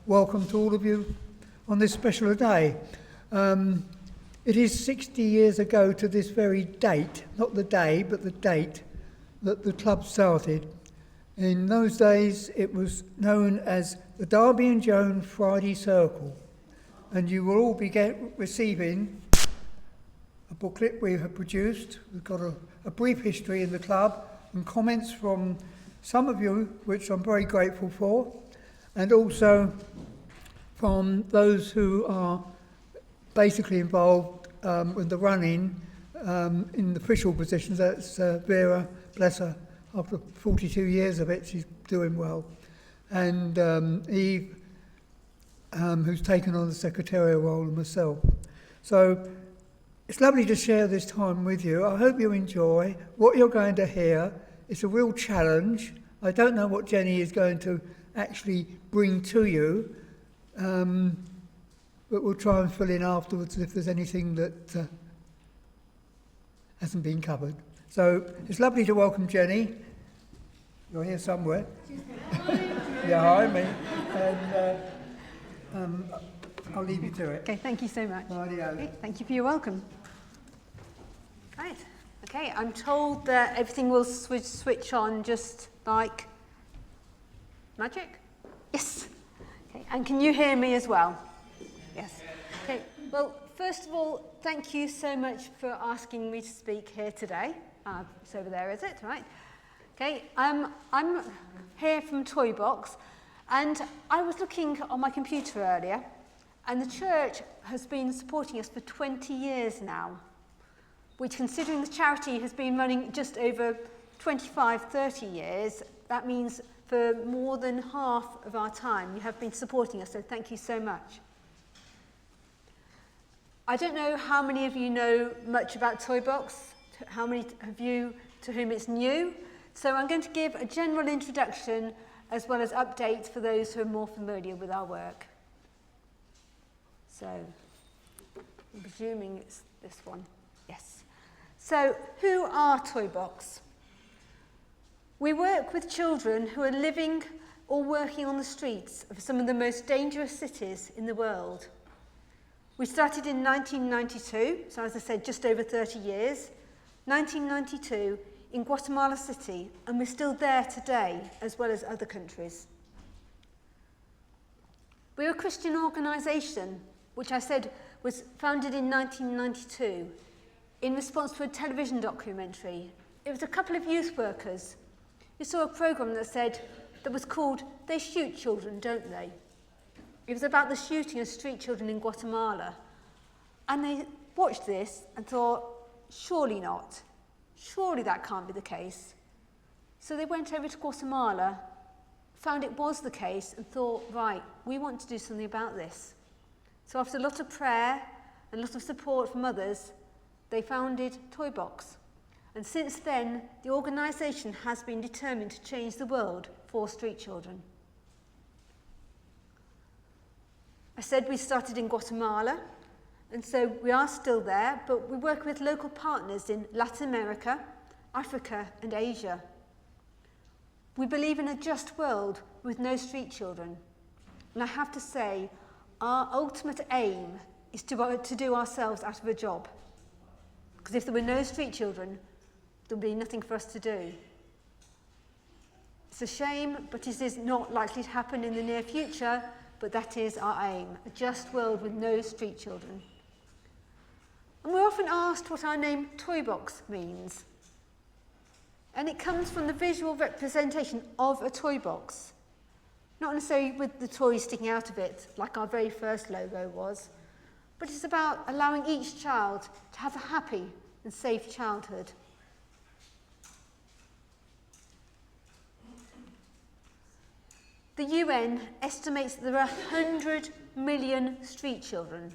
welcome to all of you on this special day. It is 60 years ago to this very date, not the day, but the date, that the club started. In those days, it was known as the Darby and Joan Friday Circle, and you will all be receiving a booklet we have produced. We've got a brief history in the club and comments from some of you, which I'm very grateful for, and also from those who are basically involved with the running in the official positions. That's Vera, bless her, after 42 years of it, she's doing well. And Eve, who's taken on the secretarial role, and myself. So it's lovely to share this time with you. I hope you enjoy what you're going to hear. It's a real challenge. I don't know what Jenny is going to actually bring to you, but we'll try and fill in afterwards if there's anything that hasn't been covered. So it's lovely to welcome Jenny. You're here somewhere. Behind me. And I'll leave you to it. Okay, thank you so much. Okay, thank you for your welcome. Right. Okay, I'm told that everything will switch on just like magic. Yes. Okay, and can you hear me as well? Yes. Okay. Well, first of all, thank you so much for asking me to speak here today. It's over there, is it? Right. Okay. I'm here from Toy Box, and I was looking on my computer earlier, and the church has been supporting us for 20 years now, which, considering the charity has been running just over 25, 30 years, that means for more than half of our time you have been supporting us, so thank you so much. I don't know how many of you know much about Toy Box, how many of you to whom it's new, so I'm going to give a general introduction as well as updates for those who are more familiar with our work. So, I'm presuming it's this one. Yes. So, who are Toy Box? We work with children who are living or working on the streets of some of the most dangerous cities in the world. We started in 1992, so as I said, just over 30 years, 1992 in Guatemala City, and we're still there today, as well as other countries. We're a Christian organisation, which I said was founded in 1992 in response to a television documentary. It was a couple of youth workers who saw a programme that was called They Shoot Children, Don't They? It was about the shooting of street children in Guatemala. And they watched this and thought, surely not. Surely that can't be the case. So they went over to Guatemala, found it was the case, and thought, right, we want to do something about this. So after a lot of prayer and a lot of support from others, they founded Toy Box. And since then, the organisation has been determined to change the world for street children. I said we started in Guatemala, and so we are still there, but we work with local partners in Latin America, Africa, and Asia. We believe in a just world with no street children. And I have to say, our ultimate aim is to do ourselves out of a job. Because if there were no street children, there would be nothing for us to do. It's a shame, but it is not likely to happen in the near future, but that is our aim, a just world with no street children. And we're often asked what our name Toy Box means. And it comes from the visual representation of a toy box. Not necessarily with the toys sticking out of it, like our very first logo was, but it's about allowing each child to have a happy and safe childhood. The UN estimates that there are 100 million street children.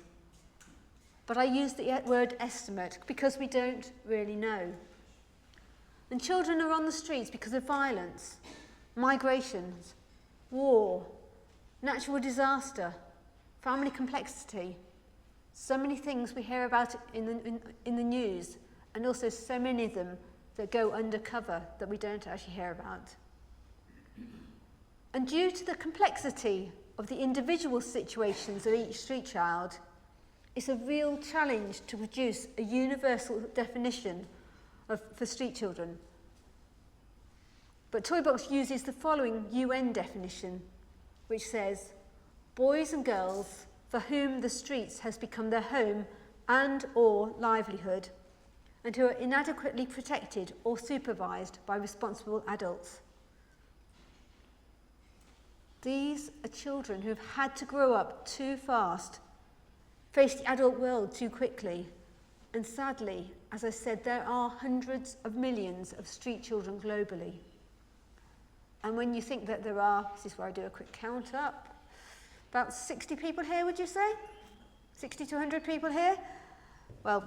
But I use the word estimate because we don't really know. And children are on the streets because of violence, migrations, war, natural disaster, family complexity. So many things we hear about in the news, and also so many of them that go undercover that we don't actually hear about. And due to the complexity of the individual situations of each street child, it's a real challenge to produce a universal definition for street children. But Toybox uses the following UN definition, which says, boys and girls for whom the streets has become their home and or livelihood, and who are inadequately protected or supervised by responsible adults. These are children who have had to grow up too fast, face the adult world too quickly, and sadly, as I said, there are hundreds of millions of street children globally. And when you think that there are, this is where I do a quick count up, about 60 people here, would you say? 60 to 100 people here? Well,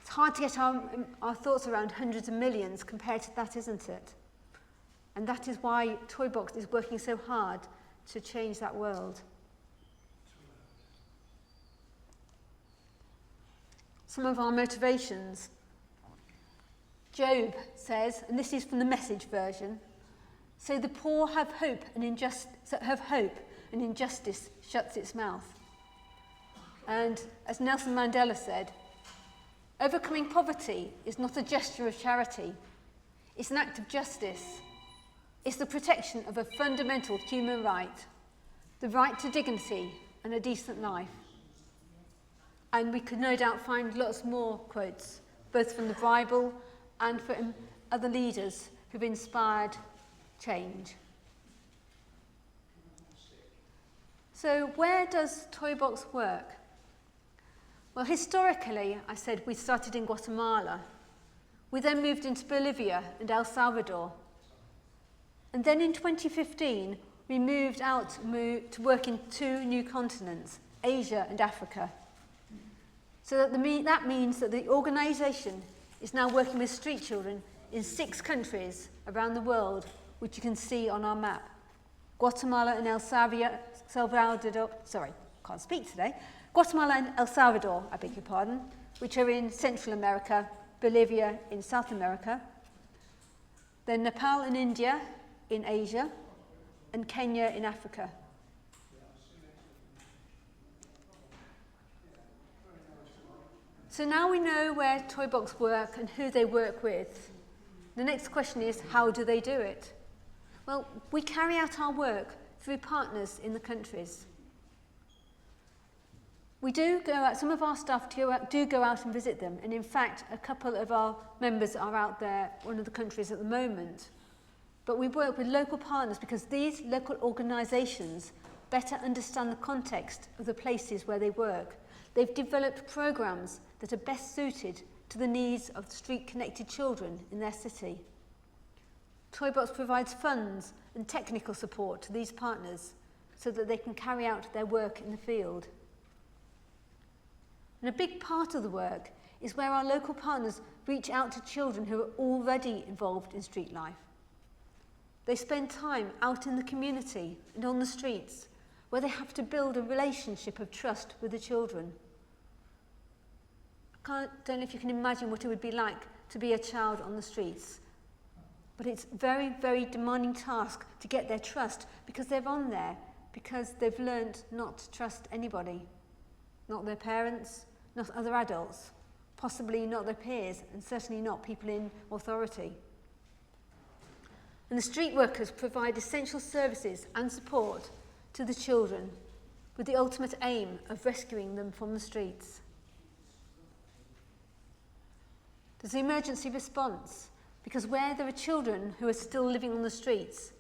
it's hard to get our thoughts around hundreds of millions compared to that, isn't it? And that is why Toybox is working so hard to change that world. Some of our motivations. Job says, and this is from the Message version, so the poor have hope and injustice shuts its mouth. And as Nelson Mandela said, overcoming poverty is not a gesture of charity, it's an act of justice. It's the protection of a fundamental human right, the right to dignity and a decent life. And we could no doubt find lots more quotes, both from the Bible and from other leaders who've inspired change. So where does Toybox work? Well, historically, I said we started in Guatemala. We then moved into Bolivia and El Salvador. And then in 2015, we moved out to work in 2 new continents, Asia and Africa. So that means that the organisation is now working with street children in 6 countries around the world, which you can see on our map. Guatemala and El Salvador, Guatemala and El Salvador, I beg your pardon, which are in Central America, Bolivia in South America, then Nepal and India in Asia, and Kenya in Africa. So now we know where Toybox work and who they work with. The next question is, how do they do it? Well, we carry out our work through partners in the countries. We do go out, some of our staff do go out and visit them, and in fact, a couple of our members are out there, one of the countries at the moment. But we work with local partners because these local organisations better understand the context of the places where they work. They've developed programmes that are best suited to the needs of street-connected children in their city. Toybox provides funds and technical support to these partners so that they can carry out their work in the field. And a big part of the work is where our local partners reach out to children who are already involved in street life. They spend time out in the community and on the streets where they have to build a relationship of trust with the children. I don't know if you can imagine what it would be like to be a child on the streets. But it's a very, very demanding task to get their trust because they're on there, because they've learned not to trust anybody. Not their parents, not other adults, possibly not their peers, and certainly not people in authority. And the street workers provide essential services and support to the children with the ultimate aim of rescuing them from the streets. There's the emergency response, because where there are children who are still living on the streets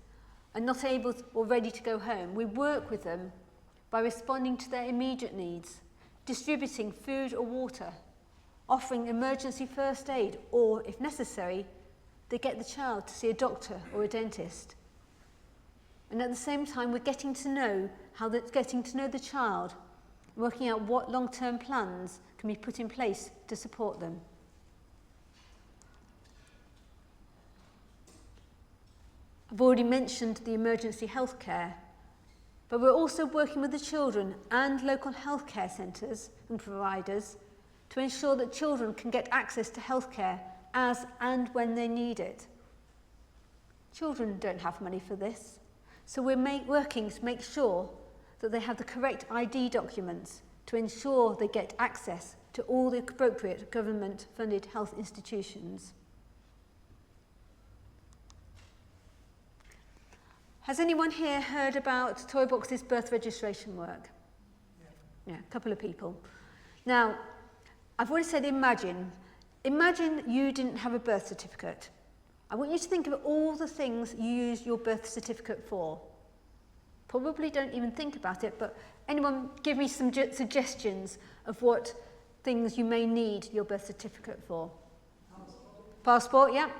and not able or ready to go home, we work with them by responding to their immediate needs, distributing food or water, offering emergency first aid, or, if necessary, they get the child to see a doctor or a dentist. And at the same time, we're getting to know the child, working out what long-term plans can be put in place to support them. I've already mentioned the emergency healthcare, but we're also working with the children and local healthcare centres and providers to ensure that children can get access to healthcare as and when they need it. Children don't have money for this, so we're working to make sure that they have the correct ID documents to ensure they get access to all the appropriate government-funded health institutions. Has anyone here heard about Toybox's birth registration work? Yeah, a couple of people. Now, I've already said imagine. Imagine you didn't have a birth certificate. I want you to think of all the things you use your birth certificate for. Probably don't even think about it, but anyone give me some suggestions of what things you may need your birth certificate for? Passport, yeah.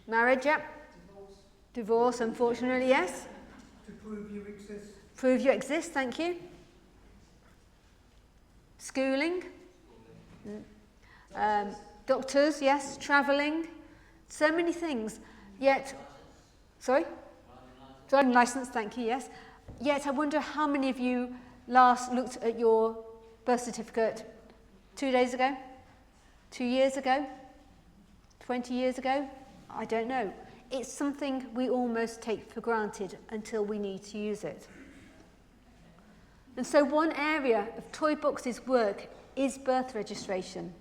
Marriage, yeah. Divorce, unfortunately, yes. To prove you exist. Prove you exist, thank you. Schooling. Doctors, yes. Travelling. So many things. Yet, sorry? Driving licence, thank you, yes. Yet I wonder how many of you last looked at your birth certificate 2 days ago? 2 years ago? 20 years ago? I don't know. It's something we almost take for granted until we need to use it. And so one area of Toybox's work is birth registration,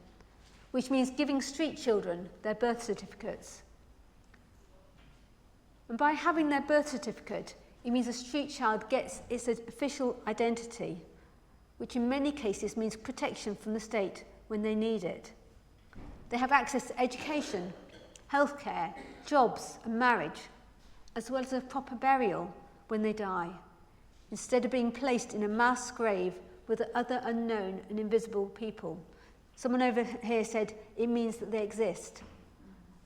which means giving street children their birth certificates. And by having their birth certificate, it means a street child gets its official identity, which in many cases means protection from the state when they need it. They have access to education, healthcare, jobs and marriage, as well as a proper burial when they die, instead of being placed in a mass grave with other unknown and invisible people. Someone over here said it means that they exist.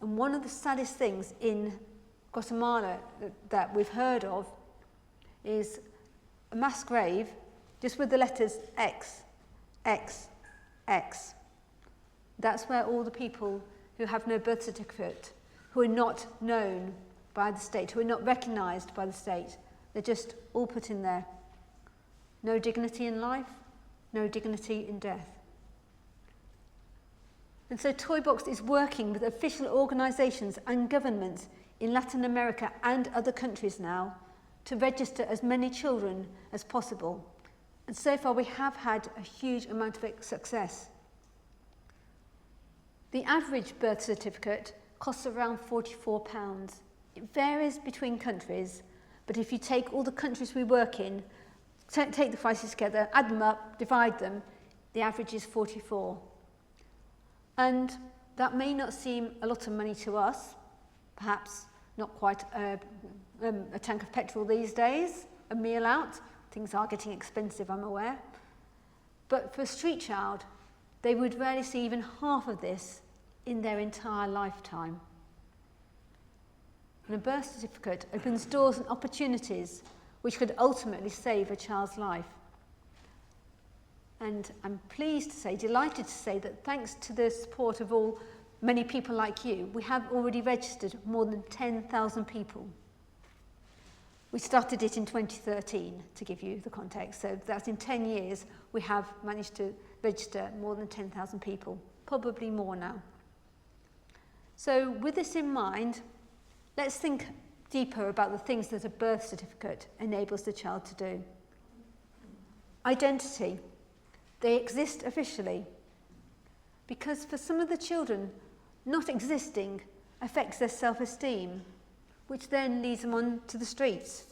And one of the saddest things in Guatemala that we've heard of is a mass grave just with the letters X, X, X. That's where all the people who have no birth certificate, who are not known by the state, who are not recognised by the state, they're just all put in there. No dignity in life, no dignity in death. And so Toybox is working with official organisations and governments in Latin America and other countries now to register as many children as possible. And so far we have had a huge amount of success. The average birth certificate costs around £44. It varies between countries, but if you take all the countries we work in, take the prices together, add them up, divide them, the average is 44. And that may not seem a lot of money to us, perhaps not quite a tank of petrol these days, a meal out. Things are getting expensive, I'm aware. But for a street child, they would rarely see even half of this in their entire lifetime. And a birth certificate opens doors and opportunities which could ultimately save a child's life. And I'm pleased to say, delighted to say, that thanks to the support of many people like you, we have already registered more than 10,000 people. We started it in 2013, to give you the context, so that's in 10 years we have managed to register more than 10,000 people, probably more now. So with this in mind, let's think deeper about the things that a birth certificate enables the child to do. Identity. They exist officially, because for some of the children, not existing affects their self-esteem, which then leads them on to the streets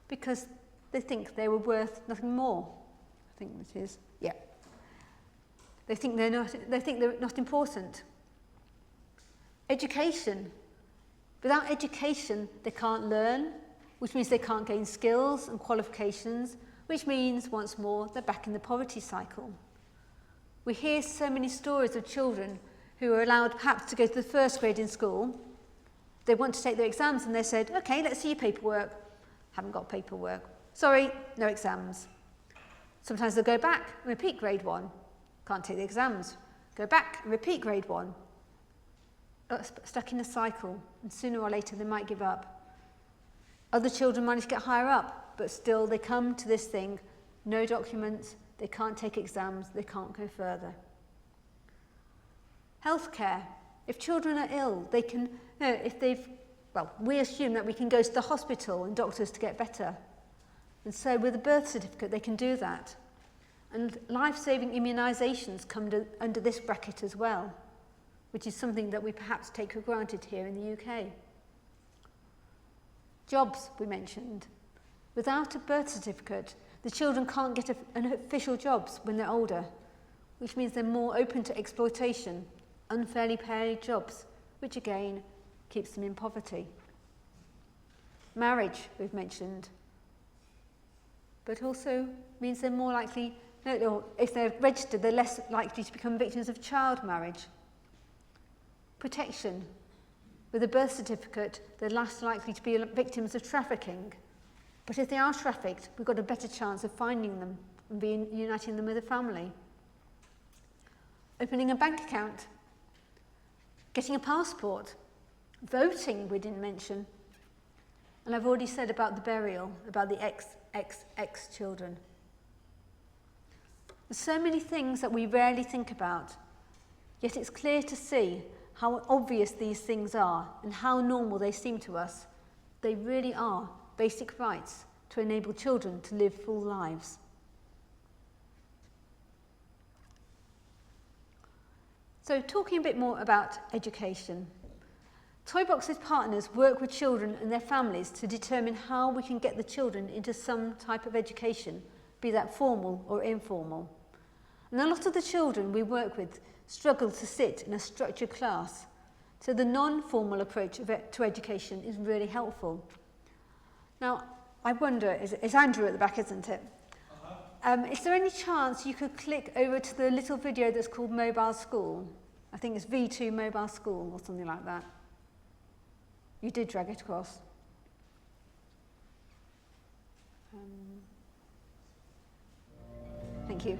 because they think they were worth nothing more. I think that is, yeah. They think they're not important. Education. Without education, they can't learn, which means they can't gain skills and qualifications, which means, once more, they're back in the poverty cycle. We hear so many stories of children who are allowed perhaps to go to the first grade in school. They want to take their exams and they said, okay, let's see your paperwork. Haven't got paperwork. Sorry, no exams. Sometimes they'll go back and repeat grade 1. Can't take the exams. Go back and repeat grade 1. Stuck in a cycle, and sooner or later they might give up. Other children manage to get higher up, but still they come to this thing, no documents, they can't take exams, they can't go further. Healthcare. If children are ill, they can, we assume that we can go to the hospital and doctors to get better. And so with a birth certificate, they can do that. And life-saving immunisations come under this bracket as well, which is something that we perhaps take for granted here in the UK. Jobs, we mentioned. Without a birth certificate, the children can't get an official jobs when they're older, which means they're more open to exploitation, unfairly paid jobs, which again keeps them in poverty. Marriage, we've mentioned, but also means they're more likely, if they're registered, they're less likely to become victims of child marriage. Protection. With a birth certificate, they're less likely to be victims of trafficking. But if they are trafficked, we've got a better chance of finding them and uniting them with a family. Opening a bank account. Getting a passport. Voting, we didn't mention. And I've already said about the burial, about the XXX children. There's so many things that we rarely think about, yet it's clear to see how obvious these things are and how normal they seem to us. They really are basic rights to enable children to live full lives. So talking a bit more about education. Toybox's partners work with children and their families to determine how we can get the children into some type of education, be that formal or informal. And a lot of the children we work with struggle to sit in a structured class, so the non-formal approach to education is really helpful. Now, I wonder, it's Andrew at the back, isn't it? Is there any chance you could click over to the little video that's called Mobile School? I think it's V2 Mobile School or something like that. You did drag it across. Thank you.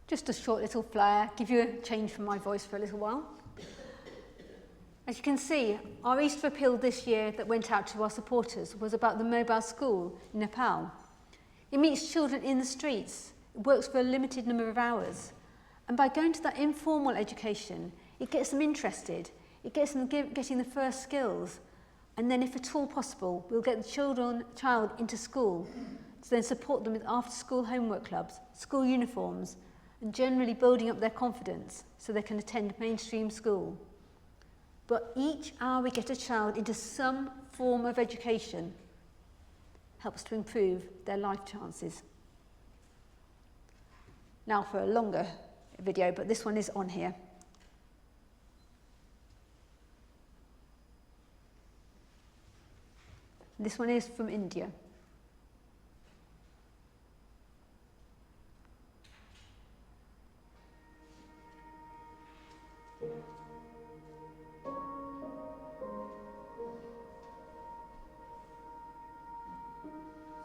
Just a short little flare, give you a change from my voice for a little while. As you can see, our Easter appeal this year that went out to our supporters was about the mobile school in Nepal. It meets children in the streets, it works for a limited number of hours, and by going to that informal education, it gets them interested, it gets them getting the first skills, and then if at all possible, we'll get the child into school to then support them with after-school homework clubs, school uniforms, and generally building up their confidence so they can attend mainstream school. But each hour we get a child into some form of education helps to improve their life chances. Now for a longer video, but this one is on here. This one is from India.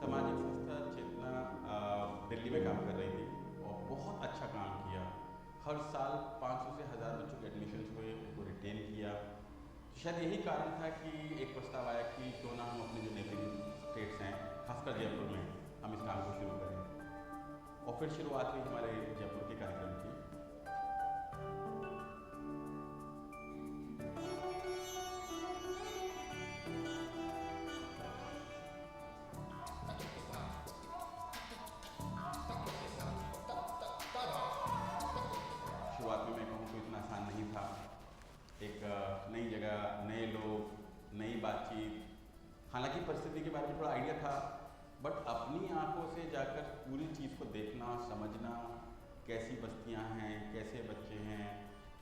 सामाजिक संस्था चेतना दिल्ली में काम कर रही थी और बहुत अच्छा काम किया। हर साल 500 से 1000 बच्चों के एडमिशन हुए, उनको रिटेन किया। शायद यही कारण था कि एक प्रस्ताव आया कि क्यों ना हम अपने जो नेबरिंग स्टेट्स हैं, खासकर जयपुर में, हम इस काम को शुरू करें। और फिर शुरुआत हुई हमारे जयपुर के कार्यक्रम की। शुरुआत में मैं कहूँ तो इतना आसान नहीं था। एक नई जगह, नए लोग, नई बातचीत, हालांकि परिस्थिति के बारे में थोड़ा आइडिया था, बट अपनी आंखों से जाकर पूरी चीज़ को देखना, समझना, कैसी बस्तियां हैं, कैसे बच्चे हैं,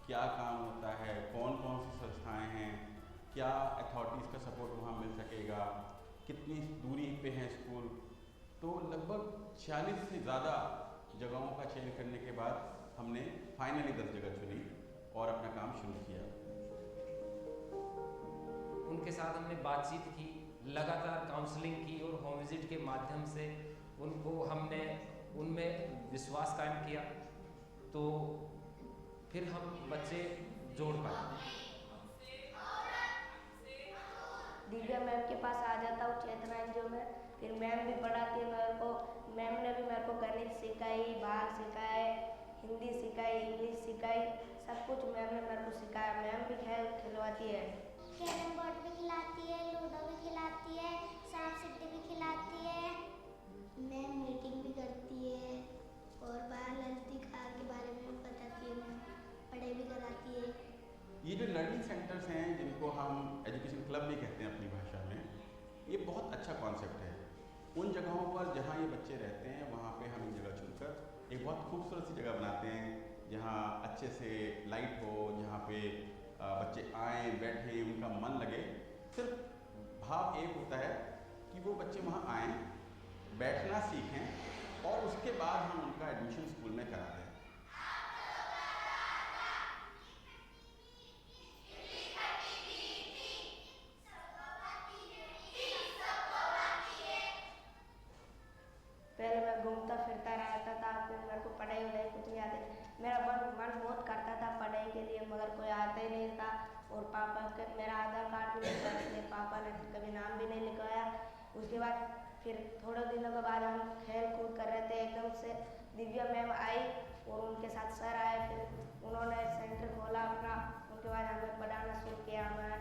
क्या काम होता है, कौन कौन सी संस्थाएं हैं, क्या अथॉरिटीज़ का सपोर्ट वहाँ मिल सकेगा, कितनी दूरी पे हैं स्कूल, तो लगभग 46 से ज़्यादा जगहों का चयन करने के बाद हमने फाइनली 10 जगह चुनी और अपना काम शुरू किया। उनके साथ हमने बातचीत की, लगातार काउंसलिंग की और होम विजिट के माध्यम से उनको हमने उनमें विश्वास कायम किया, तो फिर हम बच्चे जोड़ पाए। दिव्या मैम के पास आ जाता हूँ चेतना एनजीओ में, फिर मैम भी पढ़ाती है मेरे को। मैम ने भी मेरे को गणित सिखाई, भाग सिखाए, हिंदी सिखाई, इंग्लिश सिखाई, सब कुछ मैम ने मेरे को सिखाया। मैम भी खेल खिलवाती है, कैरम बोर्ड भी खिलाती है, लूडो भी खिलाती है, सांप सीढ़ी भी खिलाती है। मैम मीटिंग भी करती है और बाल ललितिका के बारे में भी बताती है। मैम पढ़ाई भी कराती है। ये जो लर्निंग सेंटर्स हैं, जिनको हम एजुकेशन क्लब भी कहते हैं अपनी भाषा में, ये बहुत अच्छा कॉन्सेप्ट है। उन जगहों पर जहाँ ये बच्चे रहते हैं, वहाँ पे हम एक जगह चुनकर एक बहुत खूबसूरत सी जगह बनाते हैं, जहाँ अच्छे से लाइट हो, जहाँ पे बच्चे आएँ, बैठें, उनका मन लगे। सिर्फ भाव एक होता है कि वो बच्चे वहाँ आएँ, बैठना सीखें और उसके बाद हम उनका एडमिशन स्कूल में करा दें। पहले मैं घूमता फिरता रहता था, फिर मेरे को पढ़ाई वढ़ाई कुछ नहीं आती। मेरा मन बहुत करता था पढ़ाई के लिए, मगर कोई आता ही नहीं था। और पापा के मेरा आधार कार्ड भी नहीं था, इसलिए पापा ने कभी नाम भी नहीं लिखवाया। उसके बाद फिर थोड़े दिनों के बाद हम खेल कूद कर रहे थे, एकदम से दिव्या मैम आई और उनके साथ सर आए। फिर उन्होंने सेंटर खोला अपना, उसके बाद हमें पढ़ाना शुरू किया, हमें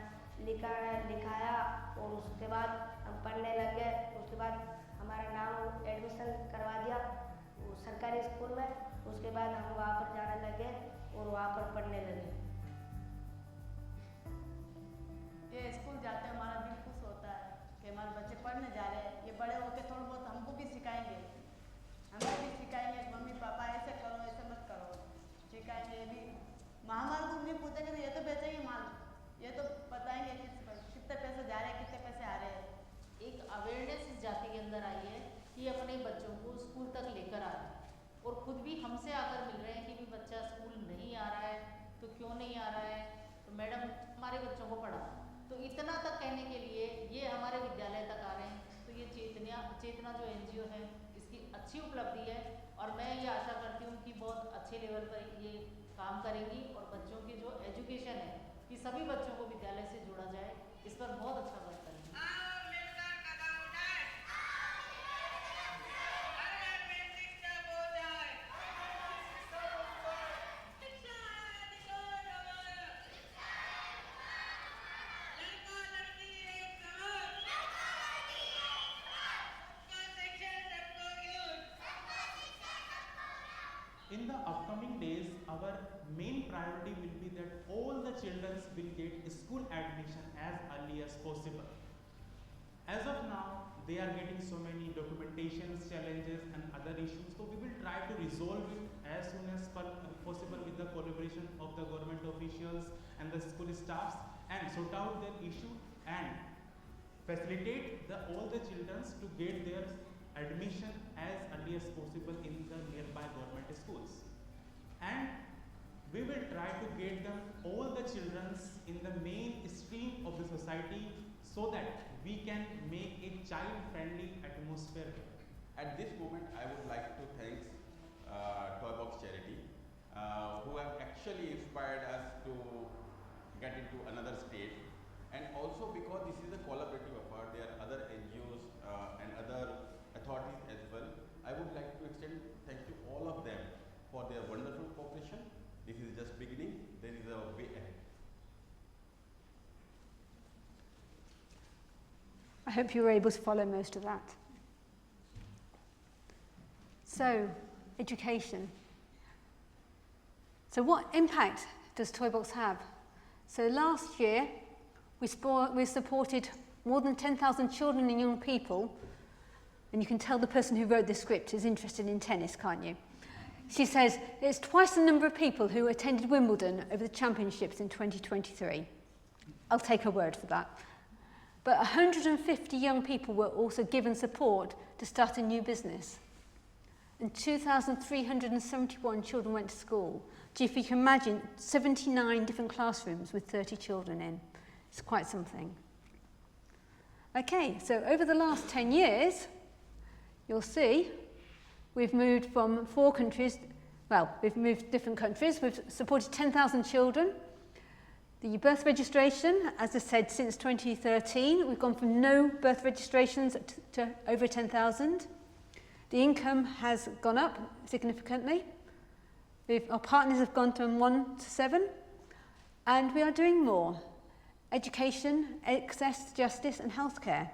लिखाया और उसके बाद हम पढ़ने लगे। उसके बाद हमारा नाम एडमिशन करवा दिया वो सरकारी स्कूल में। उसके बाद हम वहाँ पर जाने लगे और वहाँ पर पढ़ने लगे। ये स्कूल जाते हमारा दिल खुश होता है कि हमारे बच्चे पढ़ने जा रहे हैं। ये बड़े होकर थोड़ा बहुत हमको भी सिखाएंगे, हमें भी सिखाएंगे, मम्मी पापा ऐसे करो, ऐसे मत करो, सिखाएंगे। ये भी हमारे को नहीं पूछेंगे ये तो बेचेंगे माल, ये तो बताएंगे कितने पैसे जा रहे हैं, कितने पैसे आ रहे हैं। एक अवेयरनेस इस जाति के अंदर आई है कि अपने बच्चों को स्कूल तक लेकर आ रहे हैं और खुद भी हमसे आकर मिल रहे हैं कि भी बच्चा स्कूल नहीं आ रहा है तो क्यों नहीं आ रहा है, तो मैडम हमारे बच्चों को पढ़ा। तो इतना तक कहने के लिए ये हमारे विद्यालय तक आ रहे हैं। तो ये चेतना जो एनजीओ है, इसकी अच्छी उपलब्धि है और मैं ये आशा करती हूँ कि बहुत अच्छे लेवल पर ये काम करेंगी और बच्चों की जो एजुकेशन है कि सभी बच्चों को विद्यालय से जोड़ा जाए, इस पर बहुत अच्छा वर्क करेंगे। In the upcoming days, our main priority will be that all the children will get school admission as early as possible. As of now, they are getting so many documentations, challenges and other issues, so we will try to resolve it as soon as possible with the collaboration of the government officials and the school staffs, and sort out their issue and facilitate all the children to get their admission as early as possible in the nearby government schools. And we will try to get them all the children in the mainstream of the society so that we can make a child-friendly atmosphere. At this moment, I would like to thank Toy Box Charity, who have actually inspired us to get into another state, and also because this is a collaborative effort, there are other NGOs and other authorities as well. I would like to extend thank you all of them for their wonderful cooperation. This is just beginning. There is a way ahead. I hope you were able to follow most of that. So, education. So what impact does Toybox have? So last year, we supported more than 10,000 children and young people, and you can tell the person who wrote the script is interested in tennis, can't you? She says, it's twice the number of people who attended Wimbledon over the championships in 2023. I'll take her word for that. But 150 young people were also given support to start a new business. And 2,371 children went to school. If you can imagine, 79 different classrooms with 30 children in. It's quite something. Okay, so over the last 10 years, you'll see we've moved from 4 countries, well, we've moved different countries, we've supported 10,000 children. The birth registration, as I said, since 2013, we've gone from no birth registrations to over 10,000. The income has gone up significantly. Our partners have gone from 1 to 7, and we are doing more. Education, access, justice and healthcare.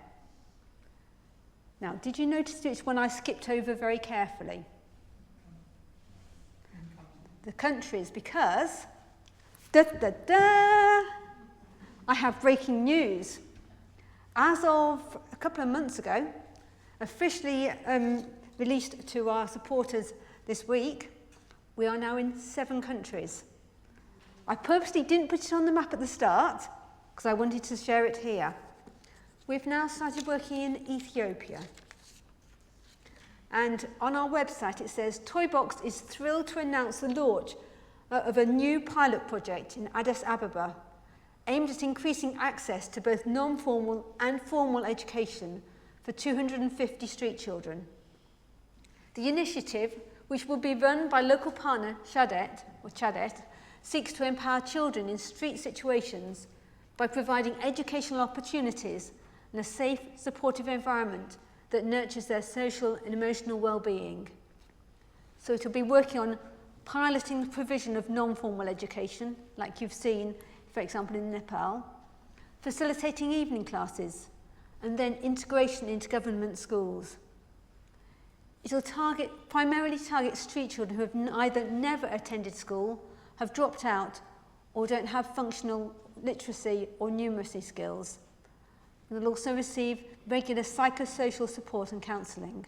Now, did you notice which one I skipped over very carefully? The countries, because I have breaking news. As of a couple of months ago, officially released to our supporters this week, we are now in 7 countries. I purposely didn't put it on the map at the start because I wanted to share it here. We've now started working in Ethiopia. And on our website it says, Toybox is thrilled to announce the launch of a new pilot project in Addis Ababa, aimed at increasing access to both non-formal and formal education for 250 street children. The initiative, which will be run by local partner Chadet, seeks to empower children in street situations by providing educational opportunities and a safe, supportive environment that nurtures their social and emotional well-being. So it will be working on piloting the provision of non-formal education, like you've seen, for example, in Nepal, facilitating evening classes, and then integration into government schools. It will primarily target street children who have either never attended school, have dropped out, or don't have functional literacy or numeracy skills. And they'll also receive regular psychosocial support and counselling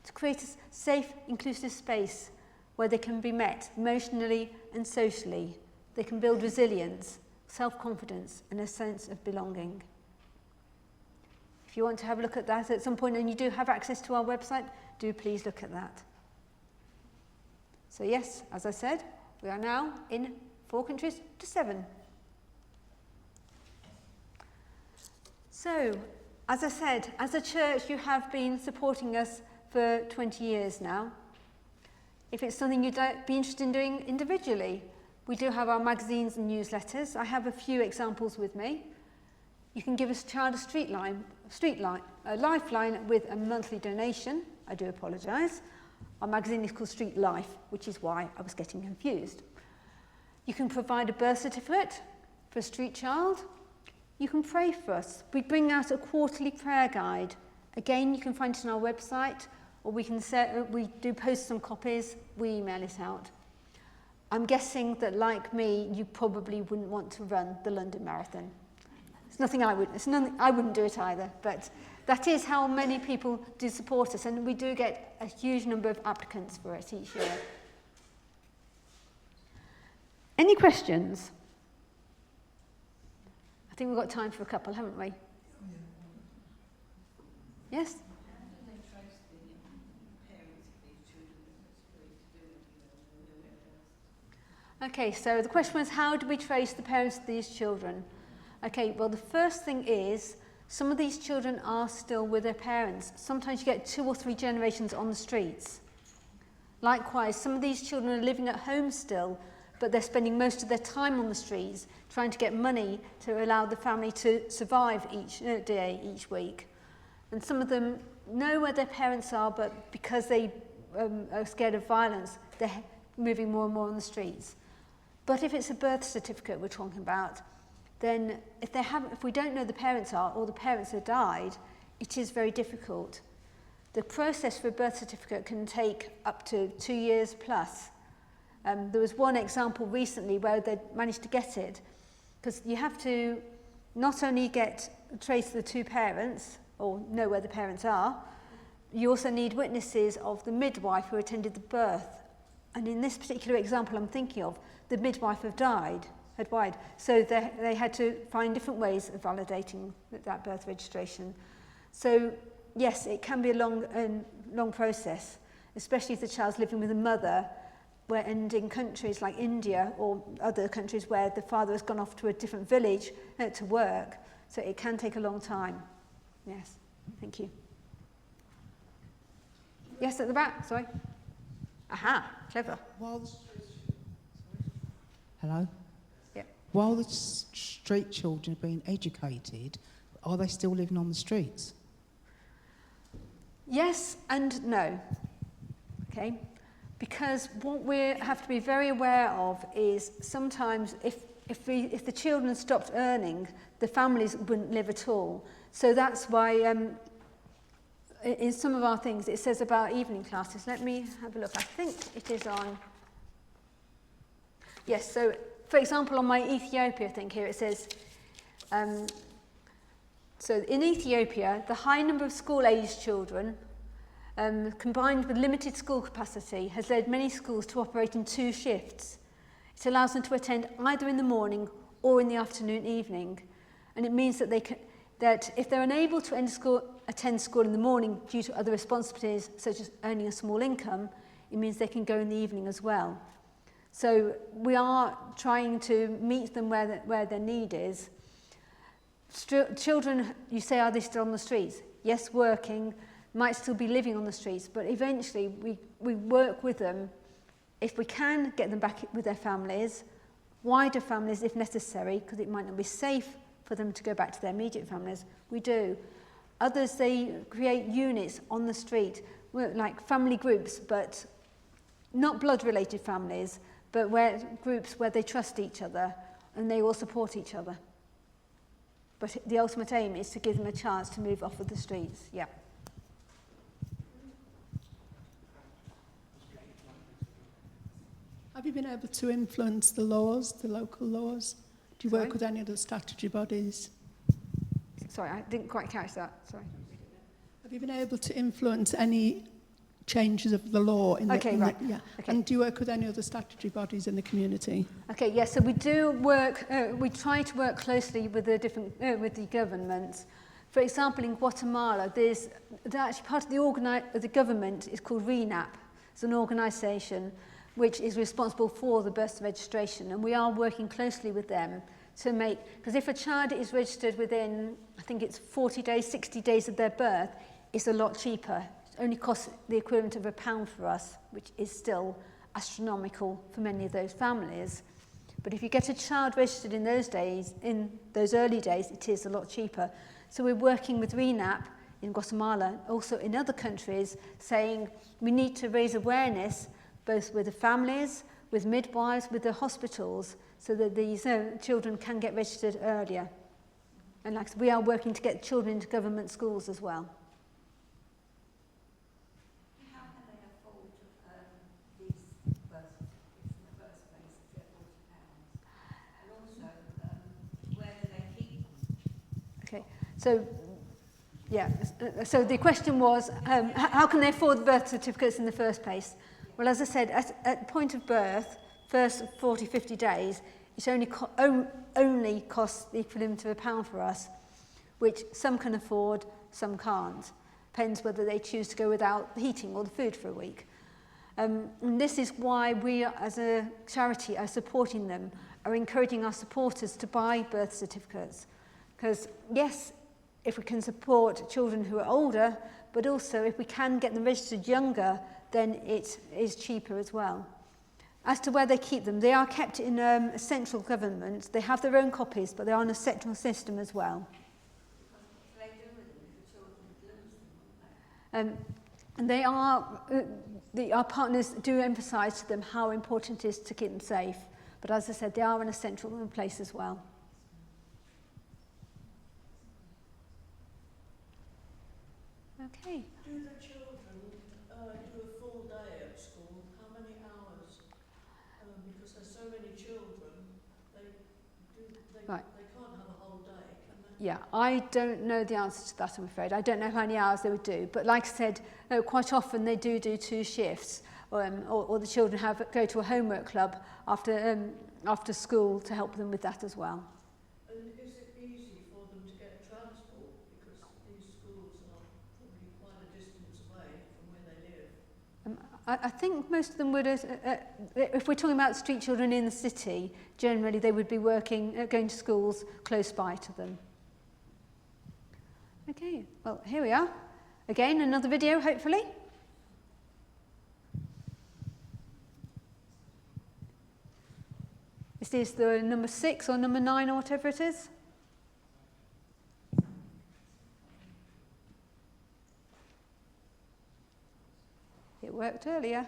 to create a safe, inclusive space where they can be met emotionally and socially. They can build resilience, self-confidence, and a sense of belonging. If you want to have a look at that at some point, and you do have access to our website, do please look at that. So yes, as I said, we are now in 4 countries to 7. So, as I said, as a church, you have been supporting us for 20 years now. If it's something you'd be interested in doing individually, we do have our magazines and newsletters. I have a few examples with me. You can give us a child a lifeline with a monthly donation. I do apologise. Our magazine is called Street Life, which is why I was getting confused. You can provide a birth certificate for a street child. You can pray for us. We bring out a quarterly prayer guide. Again, you can find it on our website, or we do post some copies, we email it out. I'm guessing that, like me, you probably wouldn't want to run the London Marathon. I wouldn't do it either, but that is how many people do support us, and we do get a huge number of applicants for it each year. Any questions? I think we've got time for a couple, haven't we? Yes? Okay, so the question was, how do we trace the parents of these children? Okay, well, the first thing is, some of these children are still with their parents. Sometimes you get 2 or 3 generations on the streets. Likewise, some of these children are living at home still, but they're spending most of their time on the streets trying to get money to allow the family to survive each day, each week. And some of them know where their parents are, but because they are scared of violence, they're moving more and more on the streets. But if it's a birth certificate we're talking about, then if we don't know the parents are, or the parents have died, it is very difficult. The process for a birth certificate can take up to 2 years plus. There was one example recently where they managed to get it, because you have to not only trace the 2 parents, or know where the parents are, you also need witnesses of the midwife who attended the birth. And in this particular example I'm thinking of, the midwife had died. So they had to find different ways of validating that birth registration. So yes, it can be a long process, especially if the child's living with a mother, and in countries like India or other countries where the father has gone off to a different village to work, so it can take a long time. Yes, thank you. Yes, at the back, sorry. Aha, clever. Hello? Yep. While the street children are being educated, are they still living on the streets? Yes and no. Okay? Because what we have to be very aware of is sometimes if the children stopped earning, the families wouldn't live at all. So that's why in some of our things it says about evening classes. Let me have a look. I think it is on... Yes, so for example on my Ethiopia thing here it says... so in Ethiopia, the high number of school-aged children combined with limited school capacity has led many schools to operate in 2 shifts. It allows them to attend either in the morning or in the afternoon evening. And it means that that if they're unable to attend school in the morning due to other responsibilities such as earning a small income, it means they can go in the evening as well. So we are trying to meet them where their need is. Children, you say, are they still on the streets? Yes, working, might still be living on the streets, but eventually we work with them. If we can get them back with their families, wider families if necessary, because it might not be safe for them to go back to their immediate families, we do. Others, they create units on the street, like family groups, but not blood-related families, but groups where they trust each other and they all support each other. But the ultimate aim is to give them a chance to move off of the streets. Yeah. Have you been able to influence the laws, the local laws? Do you work with any of the statutory bodies? Sorry, I didn't quite catch that. Sorry. Have you been able to influence any changes of the law in the... Okay, right. Yeah. Okay. And do you work with any other statutory bodies in the community? Okay, yes, so we do work, we try to work closely with the with the governments. For example, in Guatemala, there's actually part of the government is called RENAP. It's an organisation which is responsible for the birth registration, and we are working closely with them to make, because if a child is registered within, I think it's 40 days, 60 days of their birth, it's a lot cheaper. It only costs the equivalent of £1 for us, which is still astronomical for many of those families. But if you get a child registered in those days, in those early days, it is a lot cheaper. So we're working with RENAP in Guatemala, also in other countries, saying we need to raise awareness both with the families, with midwives, with the hospitals, so that these children can get registered earlier. And like we are working to get children into government schools as well. How can they afford these birth certificates in the first place if they're £40? And also, where do they keep them? Okay, so yeah, so the question was, how can they afford birth certificates in the first place? Well, as I said, at point of birth, first 40, 50 days, it only costs the equivalent of £1 for us, which some can afford, some can't. Depends whether they choose to go without the heating or the food for a week. And this is why we, as a charity, are supporting them, are encouraging our supporters to buy birth certificates. Because, yes, if we can support children who are older, but also if we can get them registered younger, then it is cheaper as well. As to where they keep them, they are kept in a central government. They have their own copies, but they are on a central system as well. What do they do with them if the children lose them? And our partners do emphasise to them how important it is to keep them safe. But as I said, they are in a central place as well. Okay. Do the children do a full day at school? How many hours? Because there's so many children, they can't have a whole day, can they? Yeah, I don't know the answer to that, I'm afraid. I don't know how many hours they would do. But like I said, quite often they do 2 shifts, or the children go to a homework club after school to help them with that as well. And is it easy for them to get transport? Because these schools are probably quite a distance away from where they live. I think most of them would, if we're talking about street children in the city, generally they would be going to schools close by to them. Okay, well, here we are. Again, another video, hopefully. Is this the number 6 or number 9 or whatever it is? It worked earlier.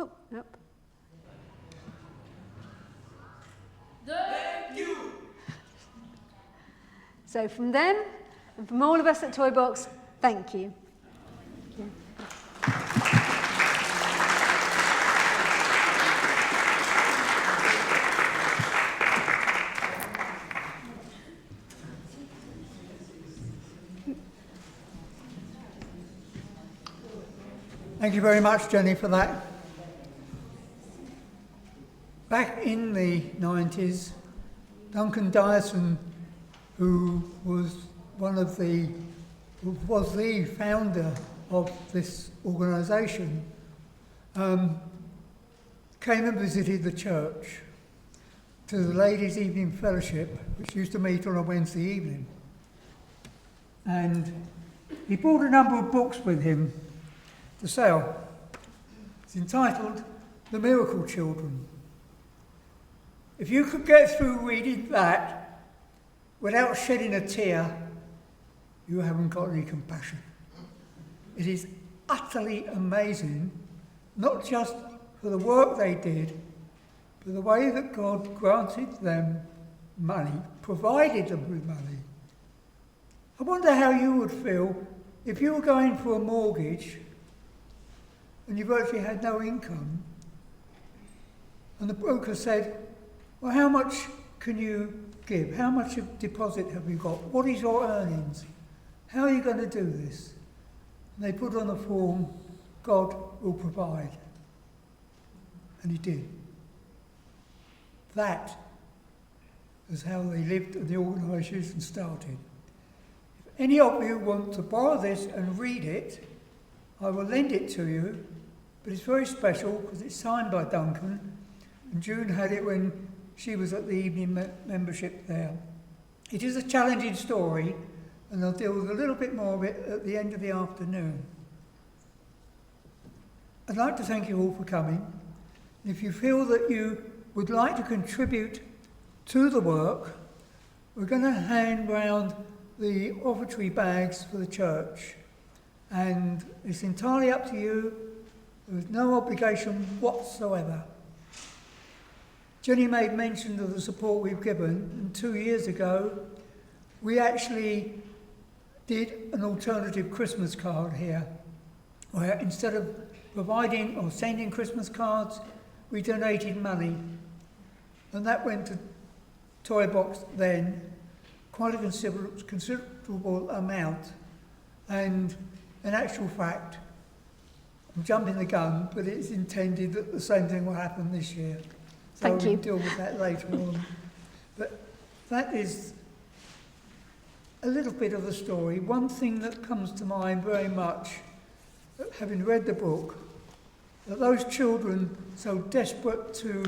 Oh, nope. Thank you. So from them, and from all of us at Toy Box, thank you. Thank you very much, Jenny, for that. Back in the 90s, Duncan Dyson, who was the founder of this organisation, came and visited the church to the Ladies' Evening Fellowship, which used to meet on a Wednesday evening. And he brought a number of books with him to sell. It's entitled The Miracle Children. If you could get through reading that without shedding a tear, you haven't got any compassion. It is utterly amazing, not just for the work they did, but the way that God granted them money, provided them with money. I wonder how you would feel if you were going for a mortgage and you virtually had no income, and the broker said, well, how much can you give? How much of deposit have you got? What is your earnings? How are you going to do this? And they put on the form, God will provide. And he did. That is how they lived and the organisation started. If any of you want to borrow this and read it, I will lend it to you, but it's very special because it's signed by Duncan, and June had it when she was at the evening membership there. It is a challenging story, and I'll deal with a little bit more of it at the end of the afternoon. I'd like to thank you all for coming. If you feel that you would like to contribute to the work, we're going to hand round the offertory bags for the church, and it's entirely up to you. There's no obligation whatsoever. Jenny made mention of the support we've given, and 2 years ago we actually did an alternative Christmas card here, where instead of providing or sending Christmas cards, we donated money, and that went to Toy Box then, quite a considerable amount, and in actual fact, I'm jumping the gun, but it's intended that the same thing will happen this year. So Thank you. we'll deal with that later on. But that is a little bit of the story. One thing that comes to mind very much, having read the book, that those children so desperate to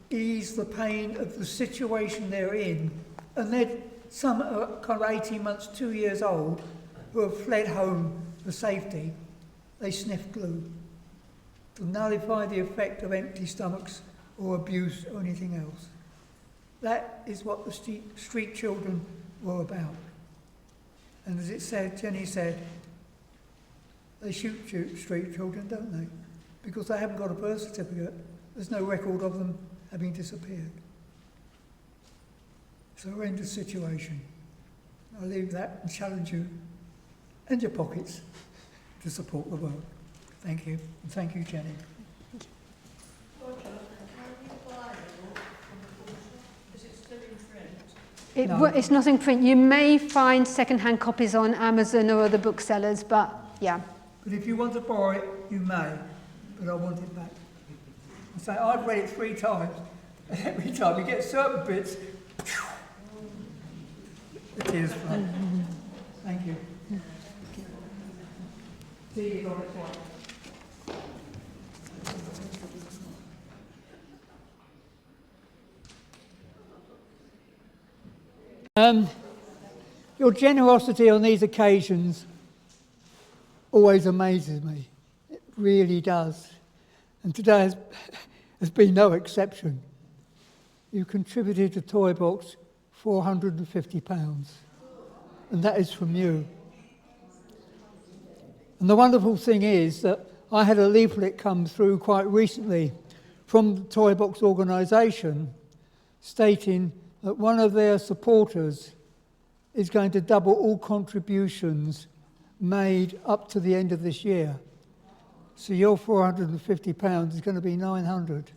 ease the pain of the situation they're in, and they're some are kind of 18 months, 2 years old, who have fled home for safety, they sniff glue to nullify the effect of empty stomachs or abuse or anything else. That is what the street children were about. And as it said, Jenny said, they shoot street children, don't they? Because they haven't got a birth certificate. There's no record of them having disappeared. It's a horrendous situation. I leave that and challenge you and your pockets to support the work. Thank you. And thank you, Jenny. It's not in print. You may find second-hand copies on Amazon or other booksellers, but yeah. But if you want to borrow it, you may. But I want it back. So I've read it 3 times. And every time you get certain bits, the tears flow. Thank you. See you on its way. Your generosity on these occasions always amazes me. It really does. And today has been no exception. You contributed to Toy Box £450, and that is from you. And the wonderful thing is that I had a leaflet come through quite recently from the Toy Box organisation stating that one of their supporters is going to double all contributions made up to the end of this year. So your £450 is going to be £900,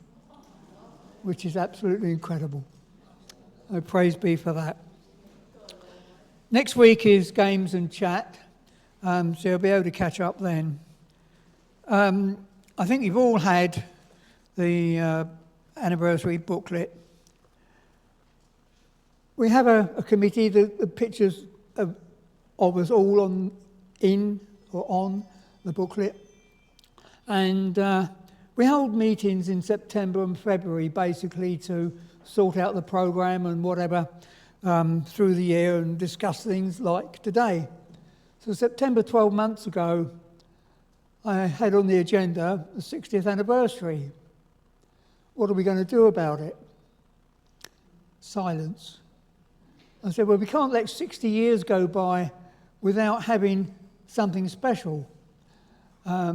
which is absolutely incredible. So praise be for that. Next week is games and chat, so you'll be able to catch up then. I think you've all had the anniversary booklet. We have a committee, the pictures of us all on the booklet. And we hold meetings in September and February basically to sort out the programme and whatever through the year and discuss things like today. So September 12 months ago, I had on the agenda the 60th anniversary. What are we going to do about it? Silence. I said, well, we can't let 60 years go by without having something special. I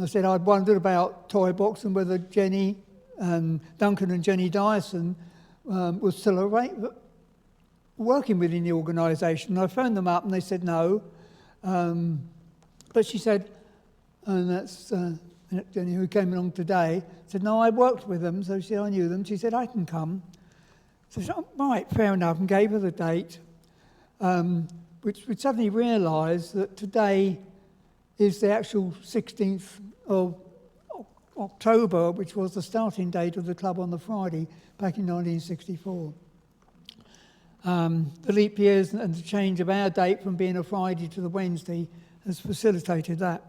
said I'd wondered about Toy Box and whether Jenny, Duncan and Jenny Dyson was still working within the organisation. I phoned them up and they said no. But she said, and that's Jenny who came along today, said, no, I worked with them. So she said, I knew them. She said, I can come. So I said, oh, right, fair enough, and gave her the date, which we suddenly realised that today is the actual 16th of October, which was the starting date of the club on the Friday back in 1964. The leap years and the change of our date from being a Friday to the Wednesday has facilitated that.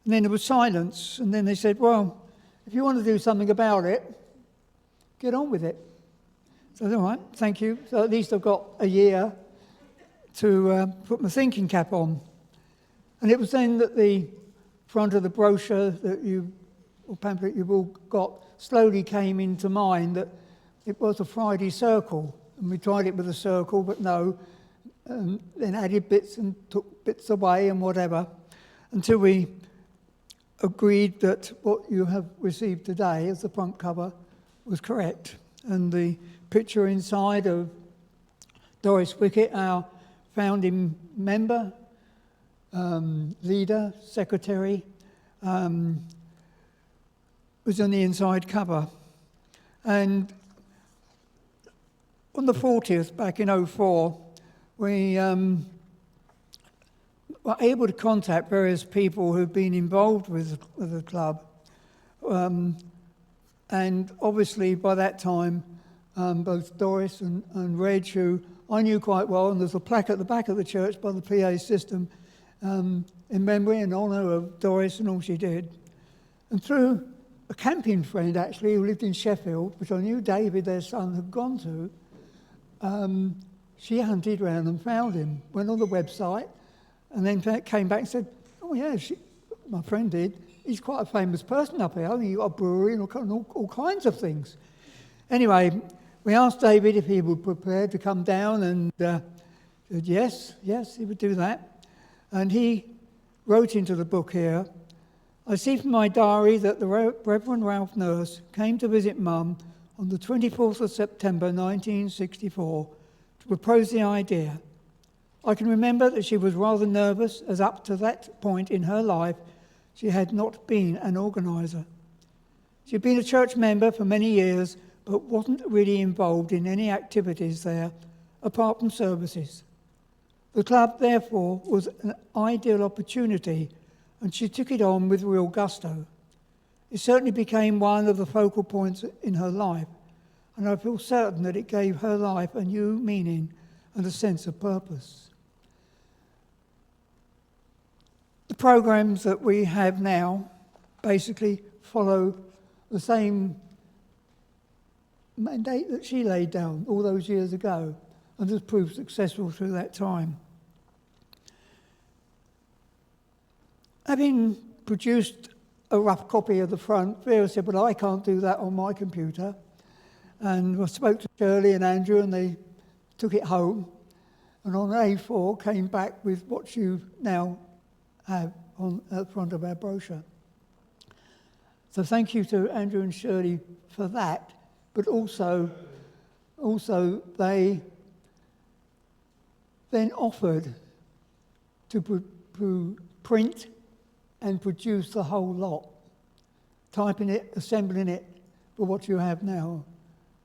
And then there was silence, and then they said, well, if you want to do something about it, get on with it. So I said, all right, thank you. So at least I've got a year to put my thinking cap on. And it was then that the front of the brochure or pamphlet you've all got slowly came into mind that it was a Friday circle. And we tried it with a circle, but no. Then added bits and took bits away and whatever, until we agreed that what you have received today as the front cover was correct. And the picture inside of Doris Wickett, our founding member, leader, secretary, was on the inside cover. And on the 40th, back in 2004, we were able to contact various people who've been involved with the club. And obviously by that time, both Doris and Reg, who I knew quite well, and there's a plaque at the back of the church by the PA system in memory and honour of Doris and all she did. And through a camping friend, actually, who lived in Sheffield, which I knew David, their son, had gone to, she hunted around and found him, went on the website, and then came back and said, oh yeah, my friend did. He's quite a famous person up here. He's got a brewery and all kinds of things. Anyway, we asked David if he would prepare to come down, and said yes, he would do that. And he wrote into the book here, I see from my diary that the Reverend Ralph Nurse came to visit Mum on the 24th of September 1964 to propose the idea. I can remember that she was rather nervous, as up to that point in her life she had not been an organiser. She had been a church member for many years, but wasn't really involved in any activities there, apart from services. The club, therefore, was an ideal opportunity, and she took it on with real gusto. It certainly became one of the focal points in her life, and I feel certain that it gave her life a new meaning and a sense of purpose. The programs that we have now basically follow the same mandate that she laid down all those years ago. and has proved successful through that time. Having produced a rough copy of the front, Vera said, "Well, I can't do that on my computer." And I spoke to Shirley and Andrew, and they took it home. And on A4 came back with what you now have on at the front of our brochure. So thank you to Andrew and Shirley for that. But also they then offered to print and produce the whole lot, typing it, assembling it for what you have now.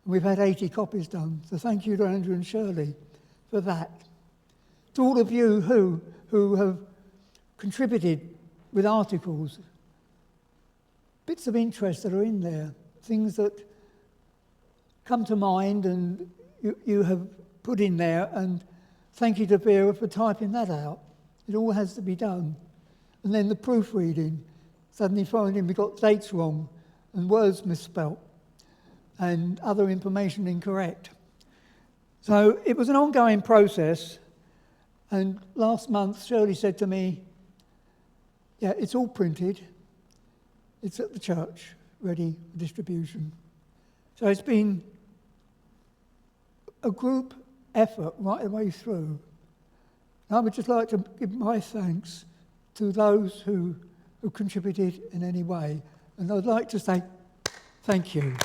We've had 80 copies done, so thank you to Andrew and Shirley for that. To all of you who have contributed with articles, bits of interest that are in there, things that come to mind and you have put in there, and thank you to Vera for typing that out. It all has to be done. And then the proofreading, suddenly finding we got dates wrong and words misspelt and other information incorrect. So it was an ongoing process, and last month Shirley said to me, "Yeah, it's all printed, it's at the church, ready for distribution." So it's been a group effort right the way through. And I would just like to give my thanks to those who contributed in any way. And I'd like to say thank you.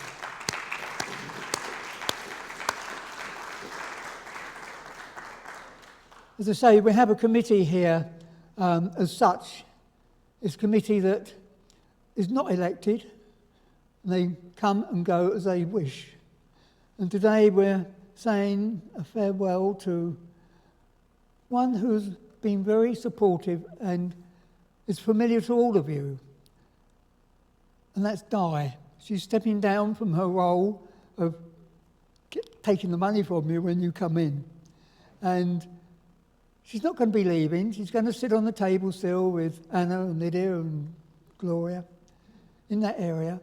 As I say, we have a committee here as such. It's a committee that is not elected. They come and go as they wish. And today we're saying a farewell to one who's been very supportive and is familiar to all of you. And that's Di. She's stepping down from her role of taking the money from you when you come in. And she's not going to be leaving. She's going to sit on the table still with Anna and Lydia and Gloria in that area.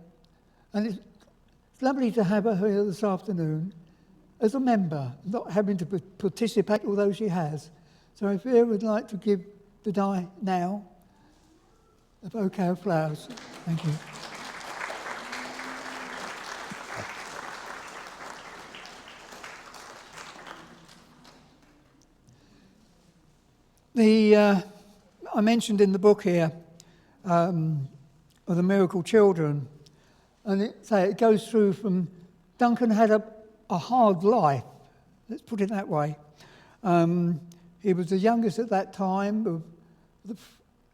And it's lovely to have her here this afternoon as a member, not having to participate, although she has. So if Vera would like to give the Di now a bouquet of flowers. Thank you. I mentioned in the book here of the Miracle Children, and it goes through from Duncan had a hard life, let's put it that way. He was the youngest at that time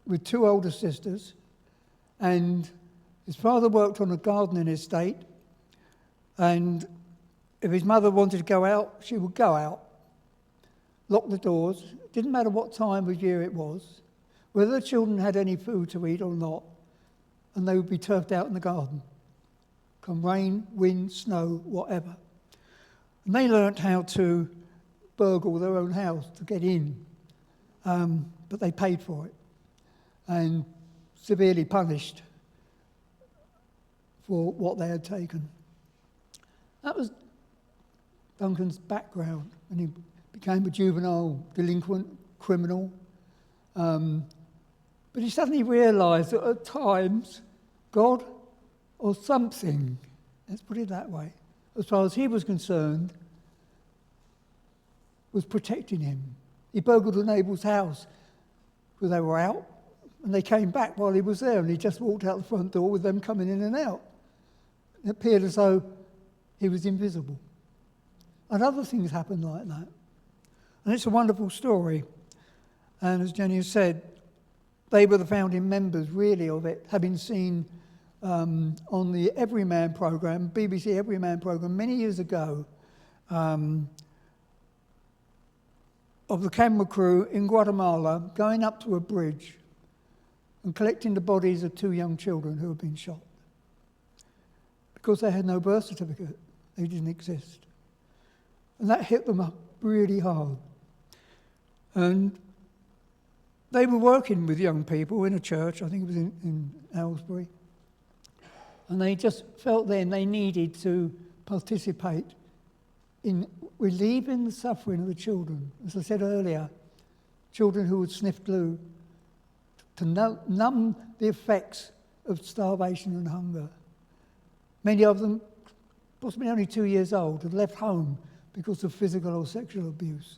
with two older sisters, and his father worked on a gardening estate, and if his mother wanted to go out, she would go out, lock the doors. It didn't matter what time of year it was, whether the children had any food to eat or not, and they would be turfed out in the garden. Come rain, wind, snow, whatever. And they learnt how to burgle their own house to get in, but they paid for it and severely punished for what they had taken. That was Duncan's background when he became a juvenile delinquent criminal. But he suddenly realised that at times God or something, let's put it that way, as far as he was concerned, was protecting him. He burgled a neighbour's house because they were out, and they came back while he was there, and he just walked out the front door with them coming in and out. It appeared as though he was invisible. And other things happened like that. And it's a wonderful story. And as Jenny has said, they were the founding members, really, of it, having seen on the Everyman programme, BBC Everyman programme, many years ago, of the camera crew in Guatemala going up to a bridge and collecting the bodies of two young children who had been shot. Because they had no birth certificate, they didn't exist. And that hit them up really hard. And they were working with young people in a church, I think it was in Aylesbury. And they just felt then they needed to participate in relieving the suffering of the children. As I said earlier, children who would sniff glue to numb the effects of starvation and hunger. Many of them, possibly only 2 years old, had left home because of physical or sexual abuse.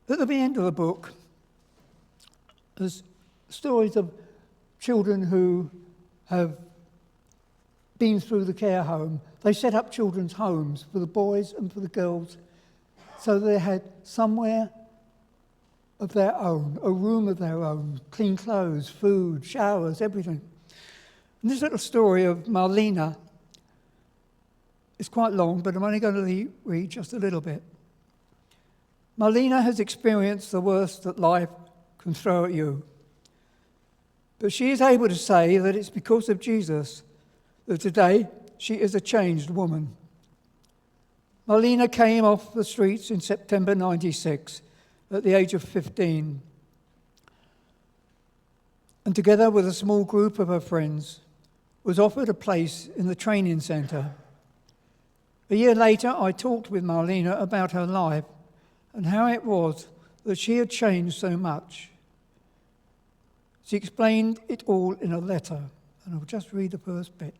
At the end of the book, there's stories of children who have been through the care home. They set up children's homes for the boys and for the girls so they had somewhere of their own, a room of their own, clean clothes, food, showers, everything. And this little story of Marlena is quite long, but I'm only going to read just a little bit. Marlena has experienced the worst that life can throw at you. But she is able to say that it's because of Jesus that today she is a changed woman. Marlena came off the streets in September 96 at the age of 15. And together with a small group of her friends, was offered a place in the training centre. A year later, I talked with Marlena about her life and how it was that she had changed so much. She explained it all in a letter, and I'll just read the first bit.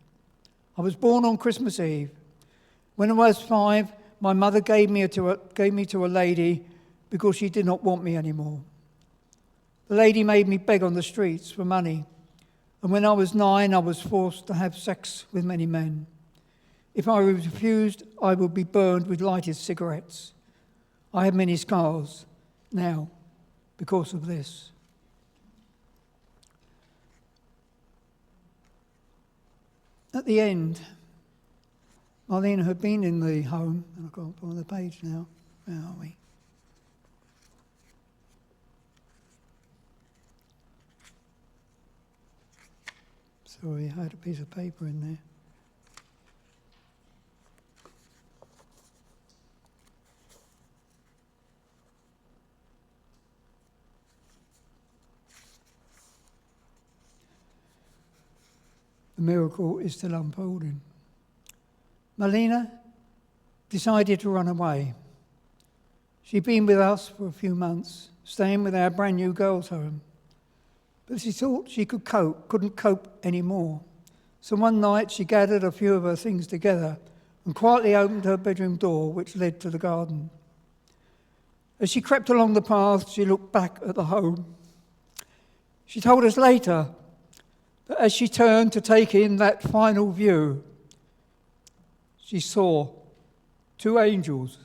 I was born on Christmas Eve. When I was 5, my mother gave me to a lady because she did not want me anymore. The lady made me beg on the streets for money, and when I was 9, I was forced to have sex with many men. If I refused, I would be burned with lighted cigarettes. I have many scars now because of this. At the end, Marlena had been in the home, and I can't find the page now. Where are we? Sorry, I had a piece of paper in there. The miracle is still unfolding. Marlena decided to run away. She'd been with us for a few months, staying with our brand new girls' home. But she thought she couldn't cope anymore. So one night she gathered a few of her things together and quietly opened her bedroom door, which led to the garden. As she crept along the path, she looked back at the home. She told us later that as she turned to take in that final view, she saw 2 angels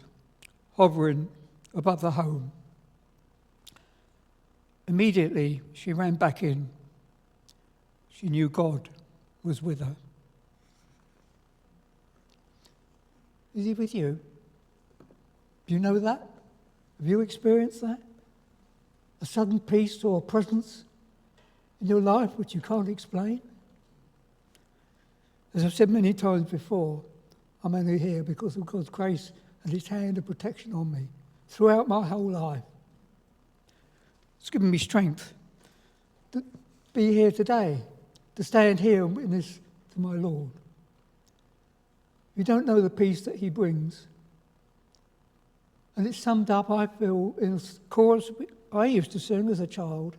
hovering above the home. Immediately, she ran back in. She knew God was with her. Is He with you? Do you know that? Have you experienced that? A sudden peace or presence in your life which you can't explain? As I've said many times before, I'm only here because of God's grace and His hand of protection on me throughout my whole life. It's given me strength to be here today, to stand here and witness to my Lord. You don't know the peace that He brings. And it's summed up, I feel, in a chorus I used to sing as a child.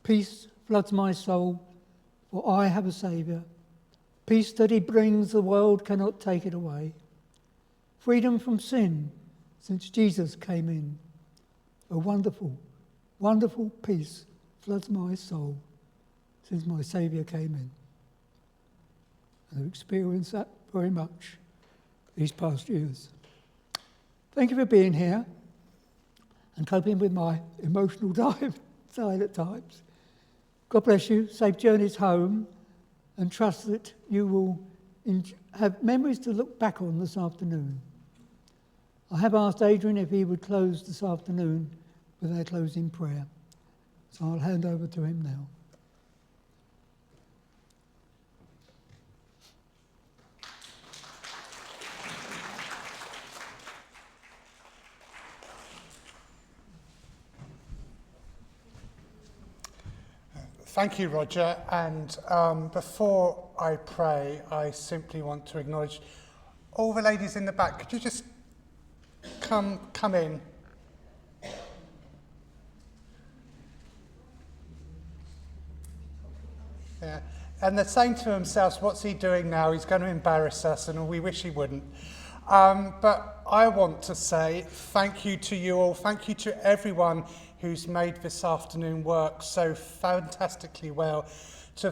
Peace floods my soul, for I have a Saviour. Peace that He brings, the world cannot take it away. Freedom from sin, since Jesus came in. A wonderful, wonderful peace floods my soul, since my Saviour came in. And I've experienced that very much these past years. Thank you for being here and coping with my emotional side at times. God bless you, safe journeys home, and trust that you will have memories to look back on this afternoon. I have asked Adrian if he would close this afternoon with our closing prayer. So I'll hand over to him now. Thank you, Roger. And before I pray, I simply want to acknowledge all the ladies in the back. Could you just come in. Yeah. And they're saying to themselves, what's he doing now? He's going to embarrass us, and we wish he wouldn't. But I want to say thank you to you all. Thank you to everyone who's made this afternoon work so fantastically well. To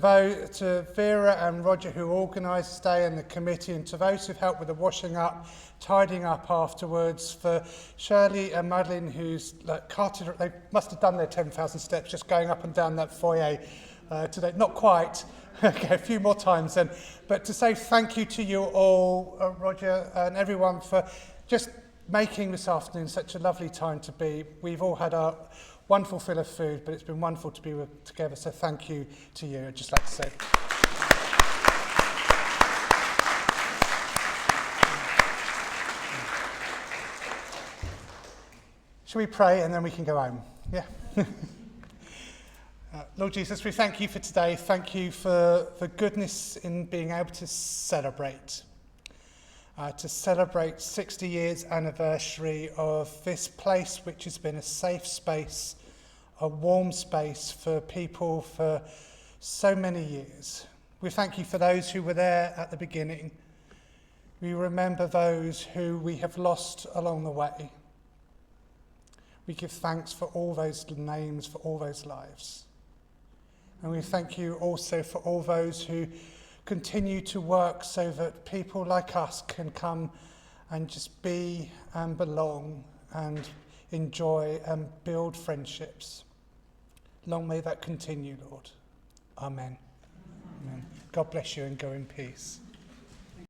Vera and Roger who organised today and the committee, and to those who've helped with the washing up, tidying up afterwards, for Shirley and Madeline who's carted, they must have done their 10,000 steps just going up and down that foyer today. Not quite, okay, a few more times then. But to say thank you to you all, Roger and everyone, for just making this afternoon such a lovely time to be. We've all had our wonderful fill of food, but it's been wonderful to be together, so thank you to you, I'd just like to say. Shall we pray and then we can go home? Yeah. Lord Jesus, we thank you for today. Thank you for the goodness in being able to celebrate 60 years anniversary of this place, which has been a safe space, a warm space for people for so many years. We thank you for those who were there at the beginning. We remember those who we have lost along the way. We give thanks for all those names, for all those lives. And we thank you also for all those who continue to work so that people like us can come and just be and belong and enjoy and build friendships. Long may that continue, Lord. Amen. Amen. God bless you and go in peace.